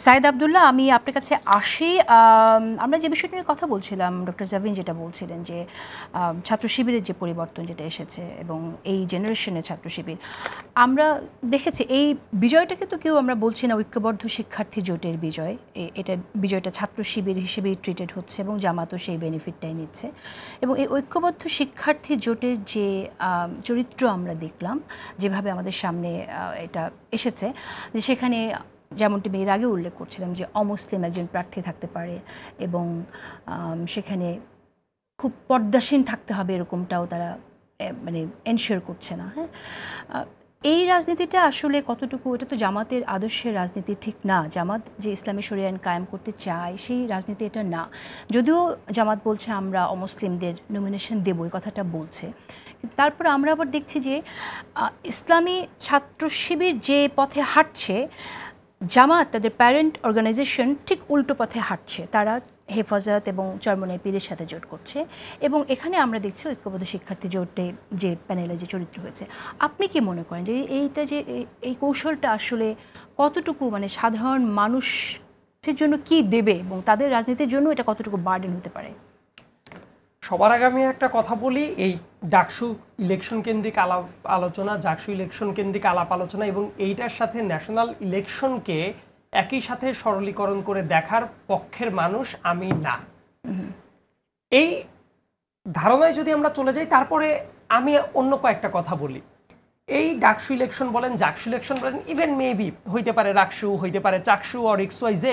সাইদ আব্দুল্লাহ, আমি আপনার কাছে আসি। আমরা যে বিষয়টা নিয়ে কথা বলছিলাম, ডক্টর জাভিন যেটা বলছিলেন যে ছাত্র শিবিরের যে পরিবর্তন যেটা এসেছে এবং এই জেনারেশনের ছাত্র শিবির, আমরা দেখেছি এই বিজয়টাকে তো কেউ আমরা বলছি না ঐক্যবদ্ধ শিক্ষার্থী জোটের বিজয়। এটা বিজয়টা ছাত্র শিবির হিসেবেই ট্রিটেড হচ্ছে এবং জামাতও সেই বেনিফিটটাই নিচ্ছে। এবং এই ঐক্যবদ্ধ শিক্ষার্থী জোটের যে চরিত্র আমরা দেখলাম, যেভাবে আমাদের সামনে এটা এসেছে, যে সেখানে যেমনটি এর আগে উল্লেখ করছিলাম যে অমুসলিম একজন প্রার্থী থাকতে পারে এবং সেখানে খুব পর্দাসীন থাকতে হবে এরকমটাও তারা মানে এনশিওর করছে না। হ্যাঁ, এই রাজনীতিটা আসলে কতটুকু, এটা তো জামাতের আদর্শের রাজনীতি ঠিক না। জামাত যে ইসলামী শরিয়া আইন কায়েম করতে চায় সেই রাজনীতি এটা না। যদিও জামাত বলছে আমরা অমুসলিমদের নমিনেশন দেব, এই কথাটা বলছে, তারপর আমরা আবার দেখছি যে ইসলামী ছাত্র শিবির যে পথে হাঁটছে, জামাত তাদের প্যারেন্ট অর্গানাইজেশন ঠিক উল্টো পথে হাঁটছে। তারা হেফাজত এবং চরমোনাই পীরের সাথে জোট করছে এবং এখানে আমরা দেখছি ঐক্যবদ্ধ শিক্ষার্থী জোটে যে প্যানেলে যে চরিত্র হয়েছে। আপনি কি মনে করেন যে এইটা যে এই কৌশলটা আসলে কতটুকু মানে সাধারণ মানুষের জন্য কি দেবে এবং তাদের রাজনীতির জন্য এটা কতটুকু বার্ডেন হতে পারে? সবার আগে আমি একটা কথা বলি, এই ডাকসু ইলেকশন কেন্দ্রিক আলোচনা, ডাকসু ইলেকশন কেন্দ্রিক আলাপ আলোচনা এবং এইটার সাথে ন্যাশনাল ইলেকশনকে একই সাথে সরলীকরণ করে দেখার পক্ষের মানুষ আমি না। এই ধারণায় যদি আমরা চলে যাই, তারপরে আমি অন্য কয়েকটা কথা বলি। এই ডাকসু ইলেকশন বলেন, জাকসু ইলেকশন বলেন, ইভেন মেবি হইতে পারে রাকসু, হইতে পারে চাকসু অর XYZ,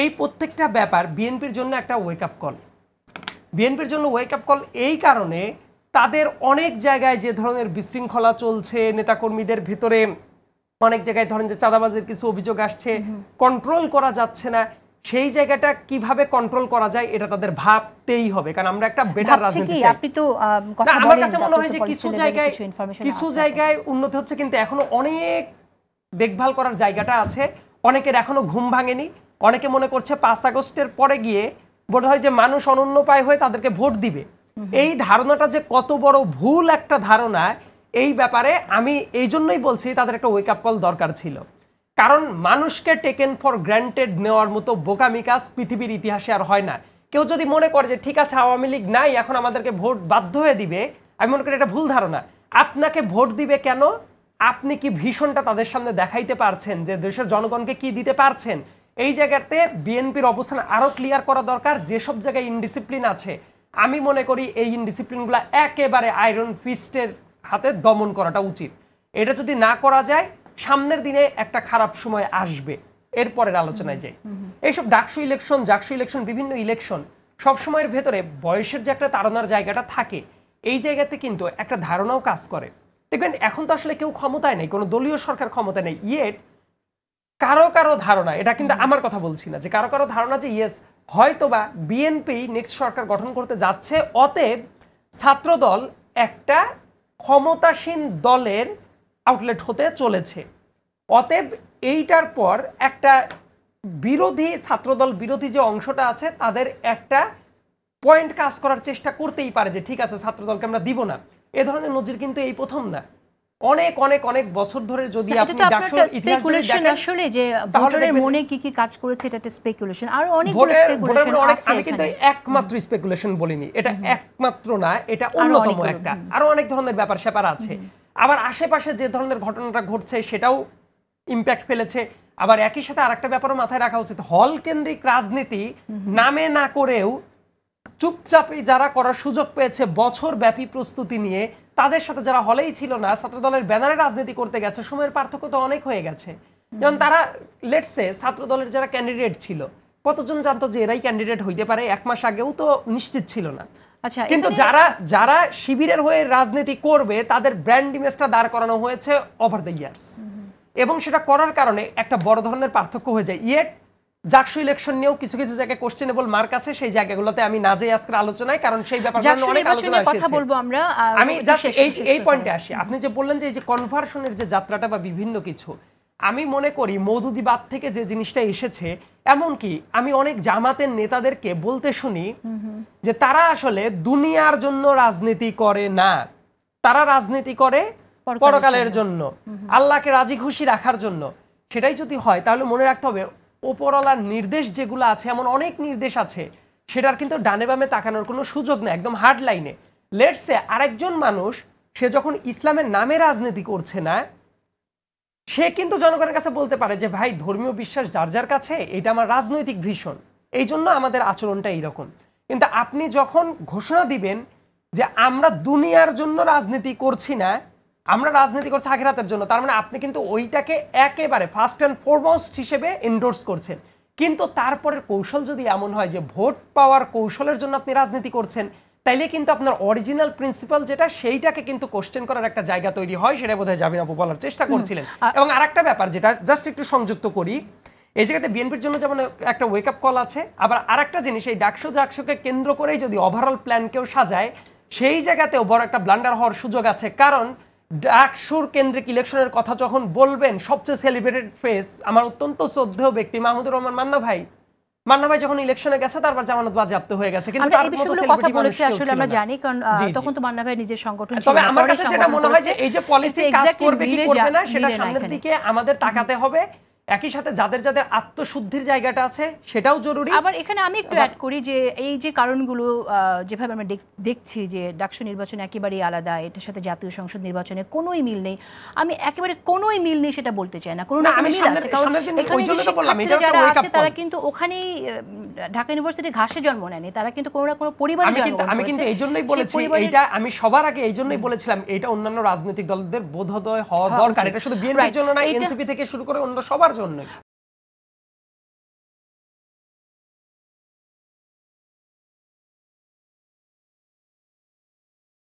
এই প্রত্যেকটা ব্যাপার বিএনপির জন্য একটা ওয়েক আপ কল। বিএনপির জন্য ওয়েক আপ কল এই কারণে, তাদের অনেক জায়গায় যে ধরনের বিশৃঙ্খলা চলছে, নেতাকর্মীদের ভেতরে অনেক জায়গায় ধরেন যে চাঁদাবাজের কিছু অভিযোগ আসছে, কন্ট্রোল করা যাচ্ছে না, সেই জায়গাটা কিভাবে কন্ট্রোল করা যায় এটা তাদের ভাবতেই হবে, কারণ আমরা একটা বেটার রাজনীতি চাই। আপনি তো কথা বলেন, আমার কাছে মনে হয় যে কিছু জায়গায় উন্নতি হচ্ছে, কিন্তু এখনো অনেক দেখভাল করার জায়গাটা আছে। অনেকের এখনো ঘুম ভাঙেনি, অনেকে মনে করছে 5 আগস্টের পরে গিয়ে বোধ হয় যে মানুষ অনন্যপায় হয়ে তাদেরকে ভোট দিবে। এই ধারণাটা যে কত বড় ভুল একটা ধারণা, এই ব্যাপারে আমি এই জন্যই বলছি তাদের একটা ওয়েক আপ কল দরকার ছিল। কারণ মানুষকে টেকেন ফর গ্র্যান্টেড নেওয়ার মতো বোকামি কাজ পৃথিবীর ইতিহাসে আর হয় না। কেউ যদি মনে করে যে ঠিক আছে আওয়ামী লীগ নাই, এখন আমাদেরকে ভোট বাধ্য হয়ে দিবে, আমি মনে করি এটা ভুল ধারণা। আপনাকে ভোট দিবে কেন? আপনি কি ভীষণটা তাদের সামনে দেখাইতে পারছেন যে দেশের জনগণকে কি দিতে পারছেন? এই জায়গাতে বিএনপির অবস্থান আরো ক্লিয়ার করা দরকার। যেসব জায়গায় ইনডিসিপ্লিন আছে, আমি মনে করি এই ইনডিসিপ্লিনগুলো একেবারে আয়রন ফিস্টের হাতে দমন করাটা উচিত। এটা যদি না করা যায়, সামনের দিনে একটা খারাপ সময় আসবে। এরপরের আলোচনায় যাই। এইসব ডাকসু ইলেকশন, জাকসু ইলেকশন, বিভিন্ন ইলেকশন সব সময়ের ভেতরে বয়সের যে একটা তাড়নার জায়গাটা থাকে, এই জায়গাতে কিন্তু একটা ধারণাও কাজ করে। দেখবেন এখন তো আসলে কেউ ক্ষমতায় নেই, কোনো দলীয় সরকার ক্ষমতায় নেই, ইয়েট কারো কারো ধারণা, এটা কিন্তু আমার কথা বলছি না, যে কারো কারো ধারণা যে ইয়েস হয়তোবা বিএনপি নেক্সট সরকার গঠন করতে যাচ্ছে, অতএব ছাত্রদল একটা ক্ষমতাসীন দলের আউটলেট হতে চলেছে। অতএব এইটার পর একটা বিরোধী ছাত্রদল বিরোধী যে অংশটা আছে, তাদের একটা পয়েন্ট কাজ করার চেষ্টা করতেই পারে যে ঠিক আছে ছাত্রদলকে আমরা দিব না। এ ধরনের নজির কিন্তু এই প্রথম না, অনেক অনেক অনেক বছর ধরে যদি আপনি ডাকসুর ইতিহাস দেখেন, আসলে যে ভোটারের মনে কি কি কাজ করেছে, এটা একটা স্পেকুলেশন। আর অনেকগুলো স্পেকুলেশন আছে। আমি কিন্তু একমাত্র স্পেকুলেশন বলিনি, এটা একমাত্র না, এটা অন্যতম একটা, আরো অনেক ধরনের ব্যাপার স্যাপার আছে। আবার আশেপাশে যে ধরনের ঘটনাটা ঘটছে সেটাও ইম্প্যাক্ট ফেলেছে। আবার একই সাথে আরেকটা ব্যাপারও মাথায় রাখা উচিত, হল কেন্দ্রিক রাজনীতি নামে না করেও চুপচাপে যারা করার সুযোগ পেয়েছে বছর ব্যাপী প্রস্তুতি নিয়ে, তাদের সাথে যারা হলেই ছিল না, ছাত্রদলের ব্যানারে রাজনীতি করতে গেছে, সময়ের পার্থক্য তো অনেক হয়ে গেছে। যেমন তারা লেটসে ছাত্রদলের যারা ক্যান্ডিডেট ছিল, কতজন জানতো যে এরাই ক্যান্ডিডেট হইতে পারে? 1 মাস আগেও তো নিশ্চিত ছিল না। আচ্ছা, কিন্তু যারা শিবিরের হয়ে রাজনীতি করবে, তাদের ব্র্যান্ড ইমেজটা দাঁড় করানো হয়েছে ওভার দ্য ইয়ার্স, এবং সেটা করার কারণে একটা বড় ধরনের পার্থক্য হয়ে যায়। ইয়েট জাকসু ইলেকশন নিয়েও কিছু কিছু জায়গায় কোশ্চেনেবল মার্ক আছে, সেই জায়গাগুলোতে আমি না যাই আজকের আলোচনায়, কারণ সেই ব্যাপারগুলো অনেক আলোচনা কথা বলবো আমরা। আমি জাস্ট এই পয়েন্টে আসি। আপনি যে বললেন যে এই যে কনভার্সনের যে যাত্রাটা বা বিভিন্ন কিছু, আমি মনে করি মওদুদিবাদ থেকে যে জিনিসটা এসেছে, এমনকি আমি অনেক জামাতের নেতাদেরকে বলতে শুনি যে তারা আসলে দুনিয়ার জন্য রাজনীতি করে না, তারা রাজনীতি করে পরকালের জন্য, আল্লাহকে রাজি খুশি রাখার জন্য। সেটাই যদি হয় তাহলে মনে রাখতে হবে ওপরওয়ালার নির্দেশ যেগুলো আছে, এমন অনেক নির্দেশ আছে সেটার কিন্তু ডানে বামে তাকানোর কোনো সুযোগ নেই, একদম হার্ড লাইনে। লেটস সে আরেকজন মানুষ সে যখন ইসলামের নামে রাজনীতি করছে না, সে কিন্তু জনগণের কাছে বলতে পারে যে ভাই ধর্মীয় বিশ্বাস যার যার কাছে, এটা আমার রাজনৈতিক ভীষণ, এই জন্য আমাদের আচরণটা এইরকম। কিন্তু আপনি যখন ঘোষণা দিবেন যে আমরা দুনিয়ার জন্য রাজনীতি করছি না, আমরা রাজনীতি করছি আখিরাতের জন্য, তার মানে আপনি কিন্তু ওইটাকে একেবারে ফার্স্ট অ্যান্ড ফরমোস্ট হিসেবে এন্ডোর্স করছেন। কিন্তু তারপরের কৌশল যদি এমন হয় যে ভোট পাওয়ার কৌশলের জন্য আপনি রাজনীতি করছেন, তাইলে কিন্তু আপনার অরিজিনাল প্রিন্সিপাল যেটা, সেইটাকে কিন্তু কোশ্চেন করার একটা জায়গা তৈরি হয়। সেটা বোধহয় জাবিন আপু বলার চেষ্টা করছিলেন। এবং আরেকটা ব্যাপার যেটা জাস্ট একটু সংযুক্ত করি, এই জায়গাতে বিএনপির জন্য যেমন একটা ওয়েক আপ কল আছে, আবার আরেকটা জিনিস এই ডাকসুকে কেন্দ্র করেই যদি ওভারঅল প্ল্যান কেউ সাজায়, সেই জায়গাতেও বড় একটা ব্লান্ডার হওয়ার সুযোগ আছে। কারণ ডাকসুর কেন্দ্রিক ইলেকশনের কথা যখন বলবেন, সবচেয়ে সেলিব্রেটেড ফেস আমার অত্যন্ত শ্রদ্ধেয় ব্যক্তি মাহমুদুর রহমান মান্না ভাই যখন ইলেকশনে গেছে তারপর জামানত বাজেয়াপ্ত হয়ে গেছে, কিন্তু তার মতো সেলিব্রিটি মানুষ আসলে আমরা জানি, কারণ তখন তো মান্না ভাই নিজের সংগঠন ছিল। তবে আমার কাছে যেটা মনে হয় যে এই যে পলিসি কাজ করবে কি করবে না, সেটা সামনের দিকে আমাদের তাকাতে হবে। একই সাথে যাদের যাদের আত্মশুদ্ধির জায়গাটা আছে সেটাও জরুরি। আবার এখানে আমি একটু অ্যাড করি যে এই যে কারণগুলো যেভাবে আমরা দেখছি যে ডাকসু নির্বাচন একেবারেই আলাদা, এটার সাথে জাতীয় সংসদ নির্বাচনে কোনোই মিল নেই, আমি একেবারে কোনোই মিল নেই সেটা বলতে চাই না, কোনো না কোনো মিল আছে। কারণ এখানে যারা আছে তারা কিন্তু ওখানেই ঢাকা ইউনিভার্সিটির ঘাসে জন্ম নেয়নি, তারা কিন্তু কোনো না কোনো পরিবারে জন্ম নেয়। আমি কিন্তু এই জন্যই বলেছি, এইটা আমি সবার আগে এই জন্যই বলেছিলাম, এটা অন্যান্য রাজনৈতিক দলদের বোধোদয় হওয়া দরকার। এটা শুধু বিএনপির জন্য না, এনসিপি থেকে শুরু করে অন্য সবার জন্য।